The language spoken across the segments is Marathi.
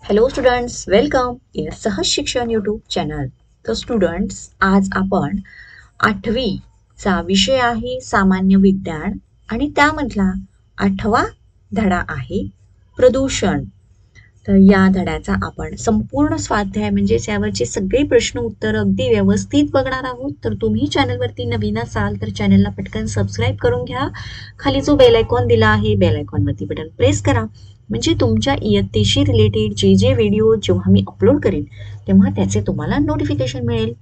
हॅलो स्टुडंट्स, वेलकम इन सहज शिक्षण यूट्यूब चॅनल. तर स्टुडंट्स, आज आपण 8वीचा विषय आहे सामान्य विज्ञान आणि त्यामधला 8वा धडा आहे प्रदूषण. तर या धड्याचा आपण संपूर्ण स्वाध्याय म्हणजे यावरचे सगळे प्रश्न उत्तर अगदी व्यवस्थित बघणार आहोत. तर तुम्ही चॅनलवरती नवीन असाल तर चॅनलला पटकन सबस्क्राईब करून घ्या. खाली जो बेल आयकॉन दिला आहे, बेल आयकॉनवरती बटन प्रेस करा, म्हणजे तुमच्या इयत्तेशी रिलेटेड जे व्हिडिओ जेव्हा मी अपलोड करेन तेव्हा त्याचे तुम्हाला नोटिफिकेशन मिळेल.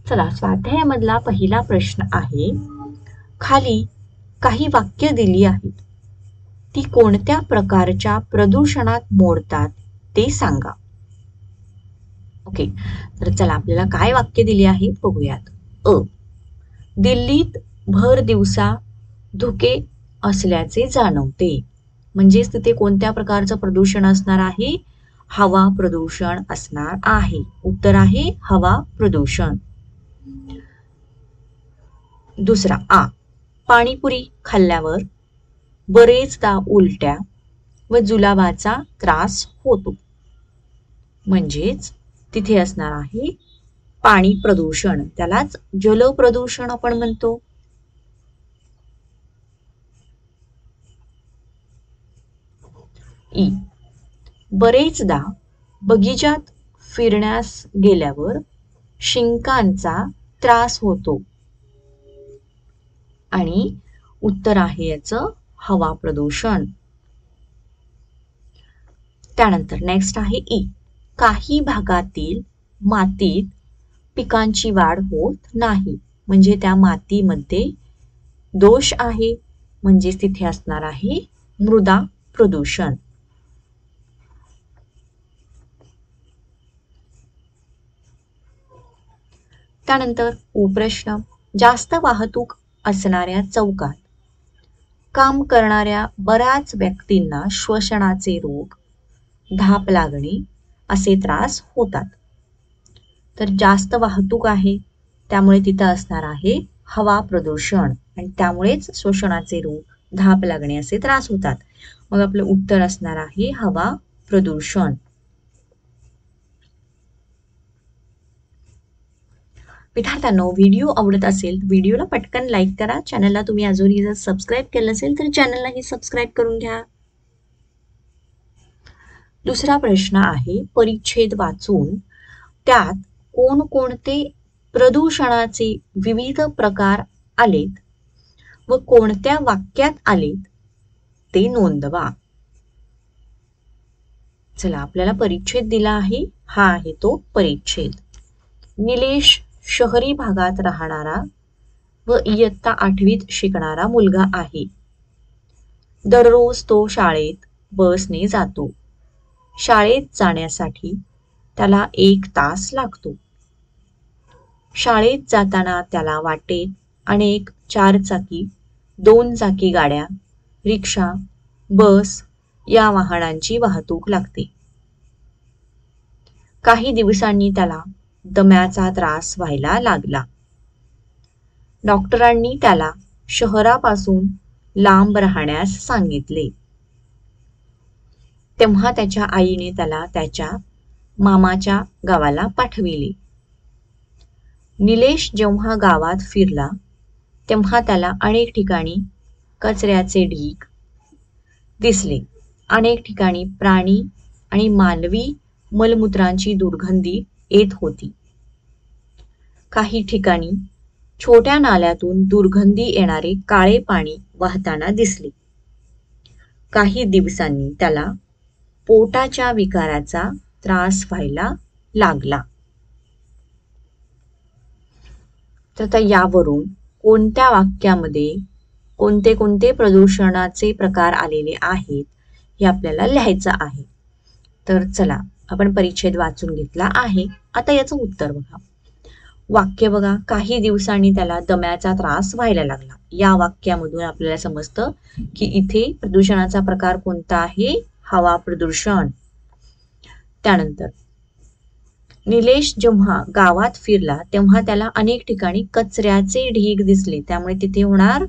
चला, स्वाध्यायामधला पहिला प्रश्न आहे, खाली काही वाक्य दिली आहेत, ती कोणत्या प्रकारच्या प्रदूषणात मोडतात ते सांगा. ओके, तर चला आपल्याला काय वाक्य दिली आहेत बघूयात. दिल्लीत भर दिवसा धुके असल्याचे जाणवते. म्हणजेच तिथे कोणत्या प्रकारचं प्रदूषण असणार आहे? हवा प्रदूषण असणार आहे. उत्तर आहे हवा प्रदूषण. दुसरा पाणीपुरी खाल्ल्यावर बरेचदा उलट्या व जुलाबाचा त्रास होतो. म्हणजेच तिथे असणार आहे पाणी प्रदूषण, त्यालाच जल प्रदूषण आपण म्हणतो. बरेचदा बगीचात फिरण्यास गेल्यावर शिंकांचा त्रास होतो. आणि उत्तर आहे याचं हवा प्रदूषण. त्यानंतर नेक्स्ट आहे काही भागातील मातीत पिकांची वाढ होत नाही. म्हणजे त्या मातीमध्ये दोष आहे, म्हणजे तिथे असणार आहे मृदा प्रदूषण. त्यानंतर प्रश्न, जास्त वाहतूक असणाऱ्या चौकात काम करणाऱ्या बऱ्याच व्यक्तींना श्वसनाचे रोग, धाप लागणे असे त्रास होतात. तर जास्त वाहतूक आहे त्यामुळे तिथं असणार आहे हवा प्रदूषण आणि त्यामुळेच श्वसनाचे रोग, धाप लागणे असे त्रास होतात. मग आपलं उत्तर असणार आहे हवा प्रदूषण. विद्यार्थ्यांनो, व्हिडिओ आवडत असेल व्हिडिओला पटकन लाईक करा. चॅनलला तुम्ही अजूनही जर सबस्क्राईब केलं असेल तर चॅनललाही सबस्क्राईब करून घ्या. दुसरा प्रश्न आहे, परिच्छेद वाचून त्यात कोणकोणते प्रदूषणाचे विविध प्रकार आलेत व कोणत्या वाक्यात आलेत ते नोंदवा. चला, आपल्याला परिच्छेद दिला आहे, हा आहे तो परिच्छेद. निलेश शहरी भागात राहणारा व इयत्ता 8वीत शिकणारा मुलगा आहे. दररोज तो शाळेत बसने जातो. शाळेत जाण्यासाठी त्याला 1 तास लागतो. शाळेत जाताना त्याला वाटेत अनेक 4 चाकी, 2 चाकी गाड्या, रिक्षा, बस या वाहनांची वाहतूक लागते. काही दिवसांनी त्याला दम्याचा त्रास व्हायला लागला. डॉक्टरांनी त्याला शहरापासून लांब राहण्यास सांगितले. तेव्हा त्याच्या आईने त्याला त्याच्या मामाच्या गावाला पाठविले. निलेश जेव्हा गावात फिरला तेव्हा त्याला अनेक ठिकाणी कचऱ्याचे ढीग दिसले. अनेक ठिकाणी प्राणी आणि मानवी मलमूत्रांची दुर्गंधी येत होती. काही ठिकाणी छोट्या नाल्यातून दुर्गंधी येणारे काळे पाणी वाहताना दिसले. काही दिवसांनी त्याला पोटाच्या विकाराचा त्रास व्हायला लागला. तर यावरून कोणत्या वाक्यामध्ये कोणते कोणते प्रदूषणाचे प्रकार आलेले आहेत हे आपल्याला लिहायचं आहे. तर चला, आपण परिच्छेद वाचून घेतला आहे. आता याचं उत्तर बघा. वाक्य बघा, काही दिवसांनी त्याला दम्याचा त्रास व्हायला लागला. या वाक्यामधून आपल्याला समजतं की इथे प्रदूषणाचा प्रकार कोणता आहे? हवा प्रदूषण. त्यानंतर निलेश जेव्हा गावात फिरला तेव्हा त्याला अनेक ठिकाणी कचऱ्याचे ढीग दिसले. त्यामुळे तिथे होणार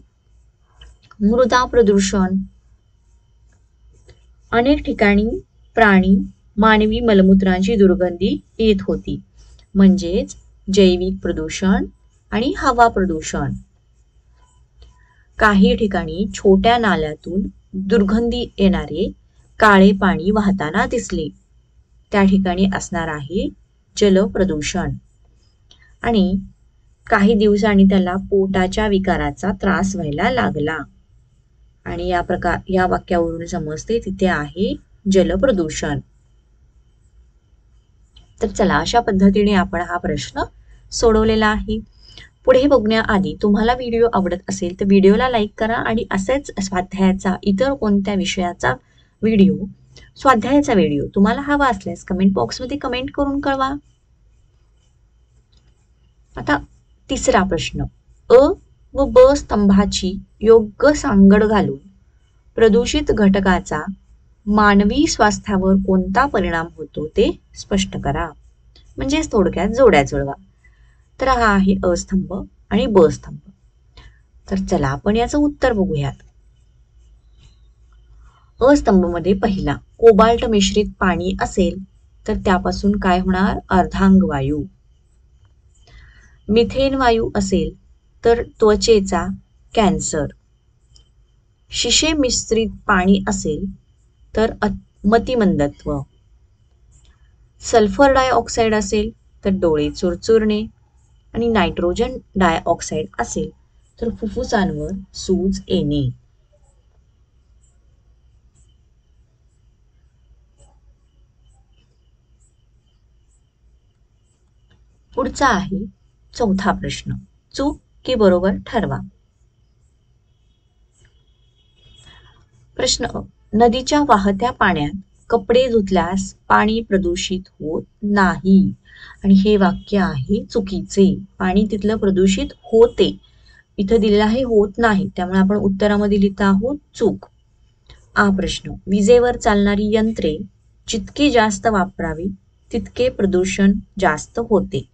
मृदा प्रदूषण. अनेक ठिकाणी प्राणी मानवी मलमूत्रांची दुर्गंधी येत होती, म्हणजेच जैविक प्रदूषण आणि हवा प्रदूषण. काही ठिकाणी छोट्या नाल्यातून दुर्गंधी येणारे काळे पाणी वाहताना दिसले. त्या ठिकाणी असणार आहे जलप्रदूषण. आणि काही दिवसांनी त्याला पोटाच्या विकाराचा त्रास व्हायला लागला. आणि या वाक्यावरून समजते तिथे आहे जलप्रदूषण. तर चला, अशा पद्धतीने आपण हा प्रश्न सोडवलेला आहे. पुढे बघण्याआधी तुम्हाला व्हिडिओ आवडत असेल तर व्हिडिओला लाईक करा आणि असेच स्वाध्यायाचा इतर कोणत्या विषयाचा स्वाध्यायाचा व्हिडिओ तुम्हाला हवा असल्यास कमेंट बॉक्समध्ये कमेंट करून कळवा. आता तिसरा प्रश्न. अ व ब स्तंभाची योग्य सांगड घालून प्रदूषित घटकाचा मानवी स्वास्थ्यावर कोणता परिणाम होतो ते स्पष्ट करा. म्हणजेच थोडक्यात जोड्या जुळवा. तर हा आहे अ स्तंभ आणि ब स्तंभ. तर चला आपण याचं उत्तर बघूयात. अ स्तंभ मध्ये पहिला, कोबाल्ट मिश्रित पाणी असेल तर त्यापासून काय होणार? अर्धांग वायू. मिथेन वायू असेल तर त्वचेचा कॅन्सर. शिशे मिश्रित पाणी असेल तर मतिमंदत्व. सल्फर डायऑक्साईड असेल तर डोळे चुरचुरणे. आणि नायट्रोजन डायऑक्साईड असेल तर फुफ्फुसांवर सूज येणे. पुढचा आहे चौथा प्रश्न. चूक की बरोबर ठरवा. प्रश्न अ. नदीच्या वाहत्या पाण्यात कपडे धुतल्यास पाणी प्रदूषित होत नाही. आणि हे वाक्य आहे चुकीचे. पाणी तिथलं प्रदूषित होते. इथं दिलेलं आहे होत नाही, त्यामुळे आपण उत्तरामध्ये लिहित आहोत चूक. आ प्रश्न. विजेवर चालणारी यंत्रे जितकी जास्त वापरावी तितके प्रदूषण जास्त होते.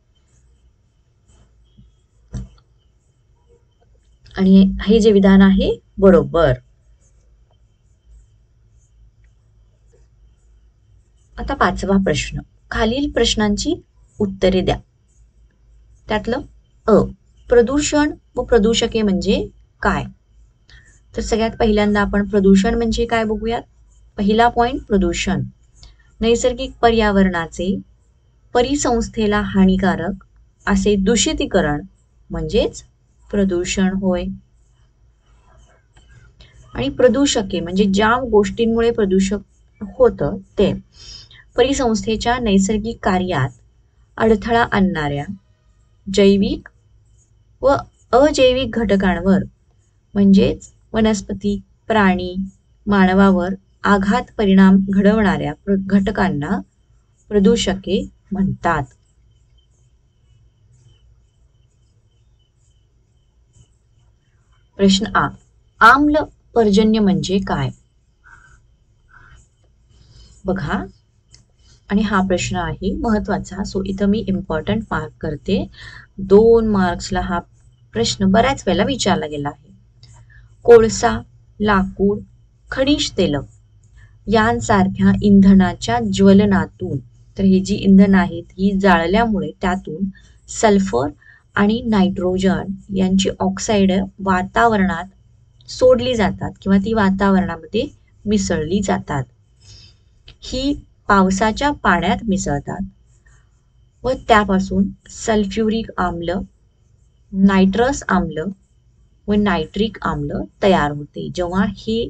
आणि हे जे विधान आहे बरोबर. आता पाचवा प्रश्न. खालील प्रश्नांची उत्तरे द्या. त्यातलं अ. प्रदूषण व प्रदूषके म्हणजे काय? तर सगळ्यात पहिल्यांदा आपण प्रदूषण म्हणजे काय बघूयात. पहिला पॉइंट, प्रदूषण नैसर्गिक पर्यावरणाचे परिसंस्थेला हानिकारक असे दूषितीकरण म्हणजेच प्रदूषण होय. आणि प्रदूषके म्हणजे ज्या गोष्टींमुळे प्रदूषक होतं ते परिसंस्थेच्या नैसर्गिक कार्यात अडथळा आणणाऱ्या जैविक व अजैविक घटकांवर म्हणजेच वनस्पती, प्राणी, मानवावर आघात परिणाम घडवणाऱ्या घटकांना प्रदूषके म्हणतात. प्रश्न आ. आम्ल पर्जन्य म्हणजे काय? बघा, आणि हा प्रश्न आहे महत्वाचा, सो इथं मी इम्पॉर्टंट मार्क करते. 2 मार्क्सला हा प्रश्न बऱ्याच वेळेला विचारला गेला आहे. कोळसा, लाकूड, खनिज तेल यांसारख्या इंधनाच्या ज्वलनातून, तर ही जी इंधन आहेत ही जाळल्यामुळे त्यातून सल्फर आणि नायट्रोजन यांची ऑक्साईड वातावरणात सोडली जातात किंवा ती वातावरणामध्ये मिसळली जातात. ही पावसाच्या पाण्यात मिसळतात व त्यापासून सल्फ्युरिक आम्ल, नायट्रस आम्ल व नायट्रिक आम्ल तयार होते. जेव्हा हे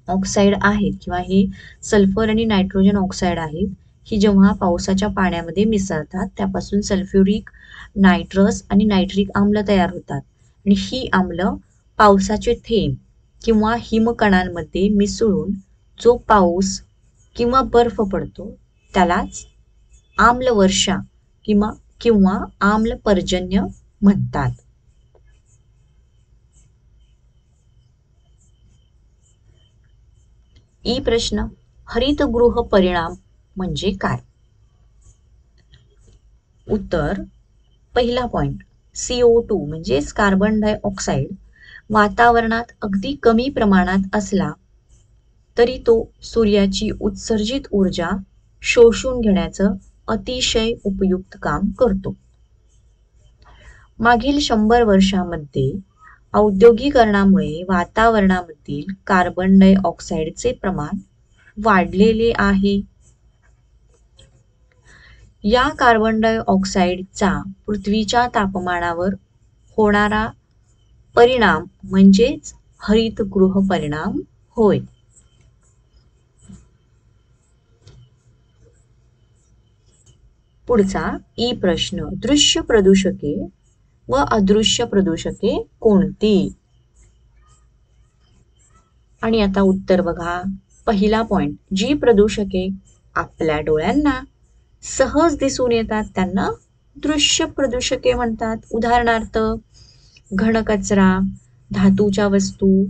ऑक्साईड आहेत किंवा हे सल्फर आणि नायट्रोजन ऑक्साईड आहेत, ही जेव्हा पावसाच्या पाण्यामध्ये मिसळतात त्यापासून सल्फ्युरिक, नायट्रस आणि नायट्रिक आम्ल तयार होतात. आणि ही आम्ल पावसाचे थेंब किंवा हिमकणांमध्ये मिसळून जो पाऊस किंवा बर्फ पडतो त्यालाच आम्लवर्षा किंवा आम्ल पर्जन्य म्हणतात. ई प्रश्न. हरितगृह परिणाम म्हणजे काय? उत्तर. पहिला पॉइंट, CO2 म्हणजेच कार्बन डायऑक्साईड वातावरणात अगदी कमी प्रमाणात असला तरी तो सूर्याची उत्सर्जित ऊर्जा शोषून घेण्याचं अतिशय उपयुक्त काम करतो. मागील 100 वर्षांमध्ये औद्योगिकरणामुळे वातावरणामधील कार्बन डायऑक्साईडचे प्रमाण वाढलेले आहे. या कार्बन डायऑक्साईडचा पृथ्वीच्या तापमानावर होणारा परिणाम म्हणजेच हरितगृह परिणाम होय. पुढचा ई प्रश्न, दृश्य प्रदूषके व अदृश्य प्रदूषके कोणती? आणि आता उत्तर बघा. पहिला पॉइंट, जी प्रदूषके आपल्या डोळ्यांना सहज दिसून येतात त्यांना दृश्य प्रदूषके म्हणतात. उदाहरणार्थ घनकचरा, धातूच्या वस्तू,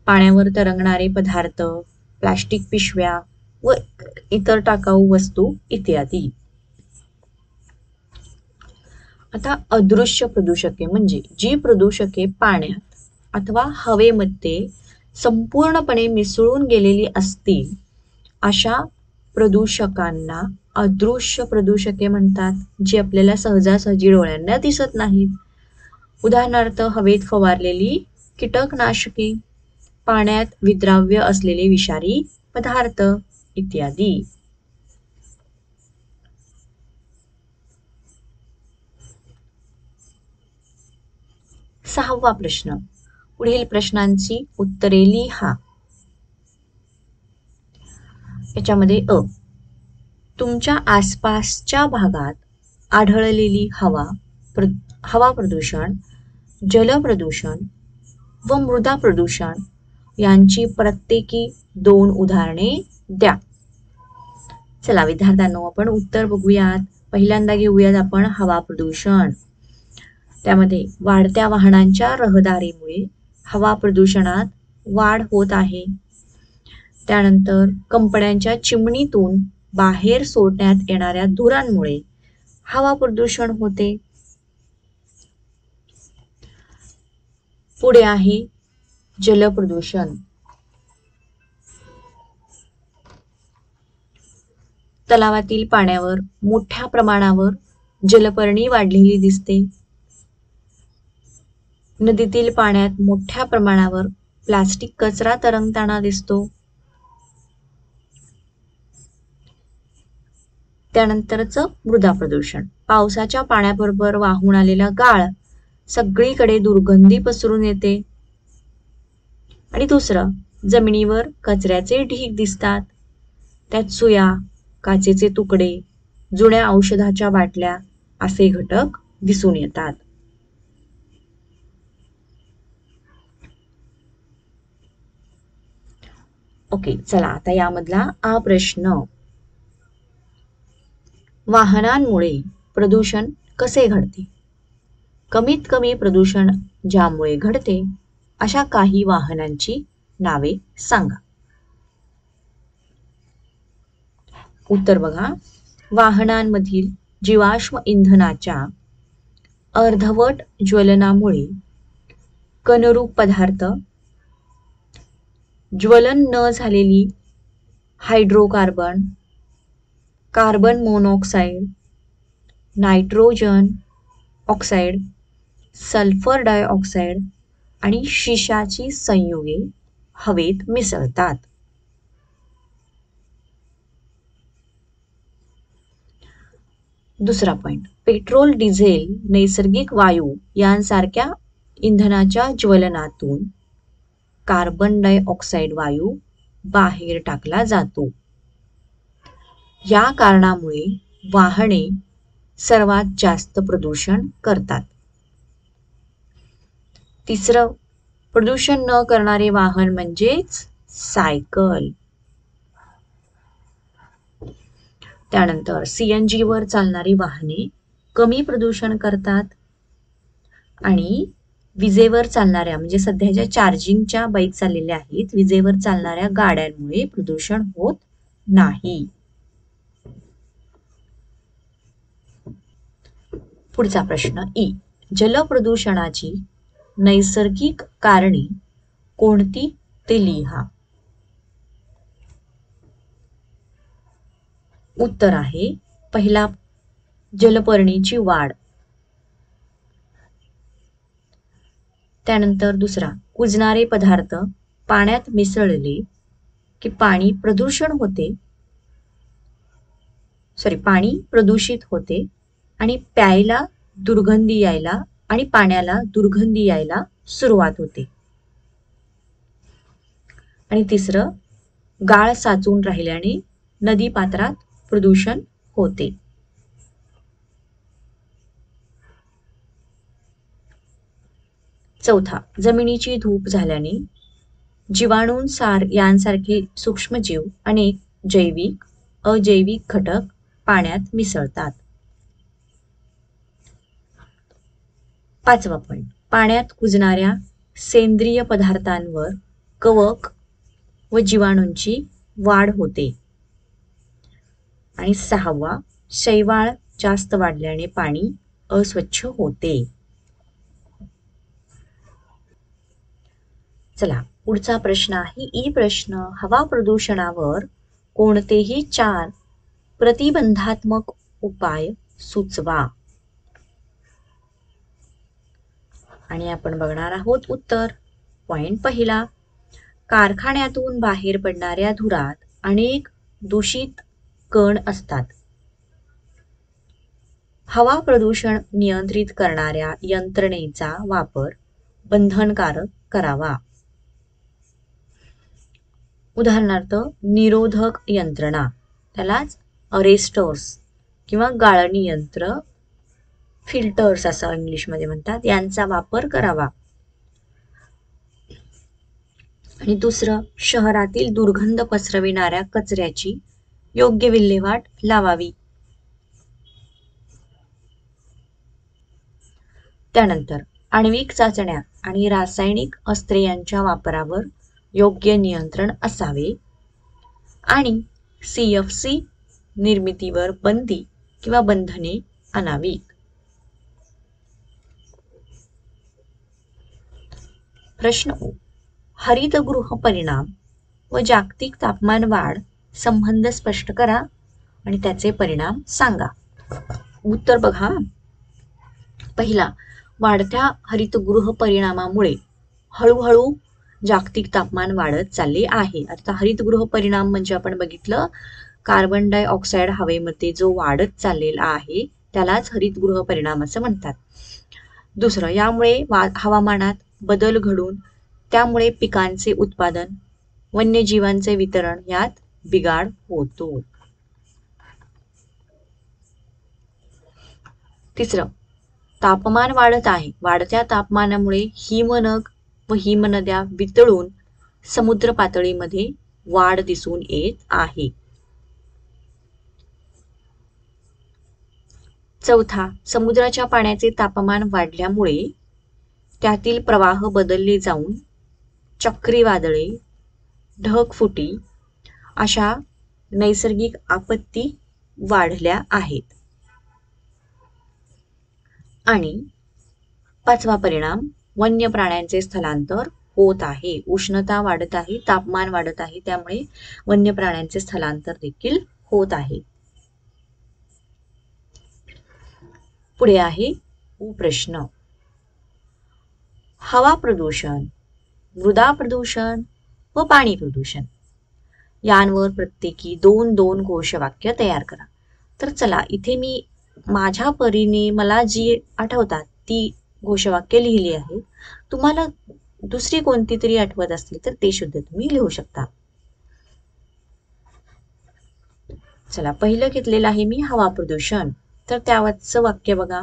पाण्यावर तरंगणारे पदार्थ, प्लास्टिक पिशव्या व इतर टाकाऊ वस्तू इत्यादी. आता अदृश्य प्रदूषके म्हणजे जी प्रदूषके पाण्यात अथवा हवेमध्ये संपूर्णपणे मिसळून गेलेली असतील अशा प्रदूषकांना अदृश्य प्रदूषके म्हणतात, जी आपल्याला सहजासहजी डोळ्यांना दिसत नाहीत. उदाहरणार्थ हवेत फवारलेली कीटकनाशके, पाण्यात विद्राव्य असलेले विषारी पदार्थ इत्यादी. सहावा प्रश्न, पुढील प्रश्नांची उत्तरे लिहा. याच्यामध्ये तुमच्या आसपासच्या भागात आढळलेली हवा प्रदूषण, जल प्रदूषण व मृदा प्रदूषण यांची प्रत्येकी 2 उदाहरणे द्या. चला विद्यार्थ्यांनो, आपण उत्तर बघूयात. पहिल्यांदा घेऊयात आपण हवा प्रदूषण. त्यामध्ये वाढत्या वाहनांच्या रहदारीमुळे हवा प्रदूषणात वाढ होत आहे. त्यानंतर कंपन्यांच्या चिमणीतून बाहेर सोडण्यात येणाऱ्या धुरांमुळे हवा प्रदूषण होते. पुढे आहे जल प्रदूषण. तलावातील पाण्यावर मोठ्या प्रमाणावर जलपर्णी वाढलेली दिसते. नदीतील पाण्यात मोठ्या प्रमाणावर प्लास्टिक कचरा तरंगताना दिसतो. त्यानंतरचं मृदा प्रदूषण. पावसाच्या पाण्याबरोबर वाहून आलेला गाळ सगळीकडे दुर्गंधी पसरून येते. आणि दुसरं, जमिनीवर कचऱ्याचे ढीग दिसतात. त्यात सुया, काचेचे तुकडे, जुन्या औषधाच्या बाटल्या असे घटक दिसून येतात. ओके, चला आता यामधला हा प्रश्न, वाहनांमुळे प्रदूषण कसे घडते? कमीत कमी प्रदूषण ज्यामुळे घडते अशा काही वाहनांची नावे सांगा. उत्तर बघा. वाहनांमधील जीवाश्म इंधनाच्या अर्धवट ज्वलनामुळे कणरूप पदार्थ, ज्वलन न झालेली hydrocarbon, carbon monoxide, nitrogen oxide, sulphur dioxide आणि शिशाची संयुगे हवेत मिसळतात. दुसरा पॉइंट, पेट्रोल, डिझेल, नैसर्गिक वायू यांसारख्या इंधनाच्या ज्वलनातून कार्बन डायऑक्साईड वायू बाहेर टाकला जातो. या कारणामुळे वाहने सर्वात जास्त प्रदूषण करतात. तिसरं, प्रदूषण न करणारे वाहन म्हणजेच सायकल. त्यानंतर CNG वर चालणारी वाहने कमी प्रदूषण करतात आणि विजेवर चालणाऱ्या म्हणजे सध्याच्या चार्जिंगच्या बाईक चाललेल्या आहेत, विजेवर चालणाऱ्या गाड्यांमुळे प्रदूषण होत नाही. पुढचा प्रश्न ई, जलप्रदूषणाची नैसर्गिक कारणे कोणती ते लिहा. उत्तर आहे पहिला, जलपर्णीची वाढ. त्यानंतर दुसरा, कुजणारे पदार्थ पाण्यात मिसळले की पाणी प्रदूषित होते आणि पाण्याला दुर्गंधी यायला सुरुवात होते. आणि तिसरं, गाळ साचून राहिल्याने नदी पात्रात प्रदूषण होते. चौथा, जमिनीची धूप झाल्याने जीवाणूंसार यांसारखे सूक्ष्मजीव अनेक जैविक अजैविक घटक पाण्यात मिसळतात. पाचवा पॉइंट, पाण्यात कुजणाऱ्या सेंद्रिय पदार्थांवर कवक व जीवाणूंची वाढ होते. आणि सहावा, शैवाळ जास्त वाढल्याने पाणी अस्वच्छ होते. चला, पुढचा प्रश्न आहे ई प्रश्न, हवा प्रदूषणावर कोणतेही 4 प्रतिबंधात्मक उपाय सुचवा. आणि आपण बघणार आहोत उत्तर. पॉइंट पहिला, कारखान्यातून बाहेर पडणाऱ्या धुरात अनेक दूषित कण असतात. हवा प्रदूषण नियंत्रित करणाऱ्या यंत्रणेचा वापर बंधनकारक करावा. उदाहरणार्थ, निरोधक यंत्रणा, त्यालाच अरेस्टर्स किंवा गाळणी यंत्र, फिल्टर्स असं इंग्लिशमध्ये म्हणतात, यांचा वापर करावा. आणि दुसरं, शहरातील दुर्गंध पसरविणाऱ्या कचऱ्याची योग्य विल्हेवाट लावावी. त्यानंतर आण्विक चाचण्या आणि रासायनिक अस्त्रे यांच्या वापरावर योग्य नियंत्रण असावे. आणि CFC निर्मितीवर बंदी किंवा बंधने आणावी. प्रश्न ओ, हरितगृह परिणाम व जागतिक तापमान वाढ संबंध स्पष्ट करा आणि त्याचे परिणाम सांगा. उत्तर बघा. पहिला, वाढत्या हरितगृह परिणामामुळे हळूहळू जागतिक तापमान वाढत चालले आहे. आता हरितगृह परिणाम म्हणजे आपण बघितलं, कार्बन डायऑक्साईड हवेमध्ये जो वाढत चाललेला आहे त्यालाच हरितगृह परिणाम असं म्हणतात. दुसरं, यामुळे हवामानात बदल घडून त्यामुळे पिकांचे उत्पादन, वन्यजीवांचे वितरण यात बिघाड होतो. तिसरं, तापमान वाढत आहे. वाढत्या तापमानामुळे हिमनग व हिमनद्या वितळून समुद्र पातळीमध्ये वाढ दिसून येत आहे. चौथा, समुद्राच्या पाण्याचे तापमान वाढल्यामुळे त्यातील प्रवाह बदलले जाऊन चक्रीवादळे, ढगफुटी अशा नैसर्गिक आपत्ती वाढल्या आहेत. आणि पाचवा परिणाम, वन्य प्राण्यांचे स्थलांतर होत आहे. उष्णता वाढत आहे, तापमान वाढत आहे, त्यामुळे वन्य प्राण्यांचे स्थलांतर देखील होत आहे. पुढे आहे प्रश्न, हवा प्रदूषण, मृदा प्रदूषण व पाणी प्रदूषण यांवर प्रत्येकी 2-2 घोषवाक्य तयार करा. तर चला, इथे मी माझ्या परीने मला जी आठवतात ती घोषवाक्य लिहिली आहे. तुम्हाला दुसरी कोणती तरी आठवत असतील तर ते सुद्धा तुम्ही लिहू शकता. चला, पहिलं घेतलेलं आहे मी हवा प्रदूषण. तर त्यावरचं वाक्य बघा,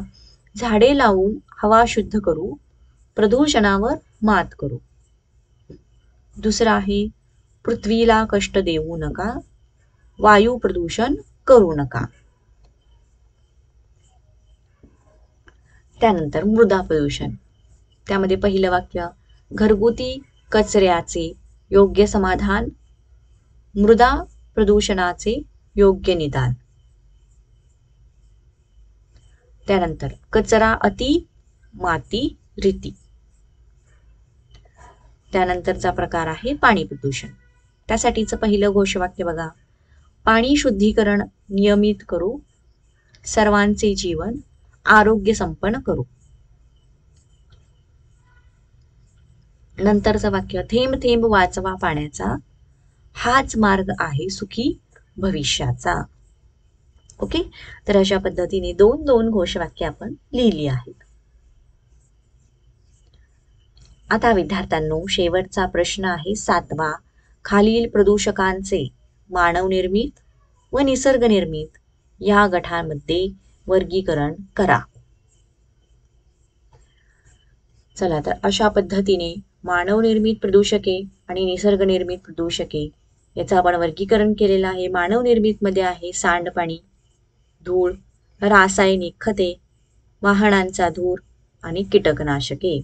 झाडे लावून हवा शुद्ध करू, प्रदूषणावर मात करू. दुसरं आहे, पृथ्वीला कष्ट देऊ नका, वायू प्रदूषण करू नका. त्यानंतर मृदा प्रदूषण, त्यामध्ये पहिलं वाक्य, घरगुती कचऱ्याचे योग्य समाधान, मृदा प्रदूषणाचे योग्य निदान. त्यानंतर कचरा अति, माती रीती. त्यानंतरचा प्रकार आहे पाणी प्रदूषण. त्यासाठीचं पहिलं घोषवाक्य बघा, पाणी शुद्धीकरण नियमित करू, सर्वांचे जीवन आरोग्य संपन्न करू. नंतरचं वाक्य, थेंब थेंब वाचवा पाण्याचा, हाच मार्ग आहे सुखी भविष्याचा. ओके, तर अशा पद्धतीने 2-2 घोषवाक्य आपण लिहिली आहेत. आता विद्यार्थ्यांनो, शेवटचा प्रश्न आहे 7वा. खालील प्रदूषकांचे मानवनिर्मित व निसर्गनिर्मित या गटांमध्ये वर्गीकरण करा. चला तर अशा पद्धतीने मानवनिर्मित प्रदूषके आणि निसर्गनिर्मित प्रदूषके याचं आपण वर्गीकरण केलेलं आहे. मानवनिर्मित मध्ये आहे सांडपाणी, धूळ, रासायनिक खते, वाहनांचा धूर आणि कीटकनाशके.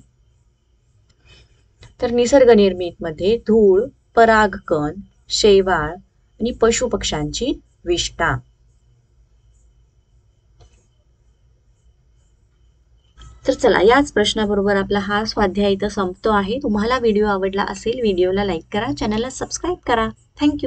तर निसर्गनिर्मित मध्ये धूळ, परागकण, शेवाळ आणि पशुपक्ष्यांची विष्ठा. तर चला, याच प्रश्नाबरोबर आपला हा स्वाध्याय इथं संपतो आहे. तुम्हाला व्हिडिओ आवडला असेल, व्हिडिओला लाईक करा, चॅनलला सबस्क्राईब करा. थँक्यू.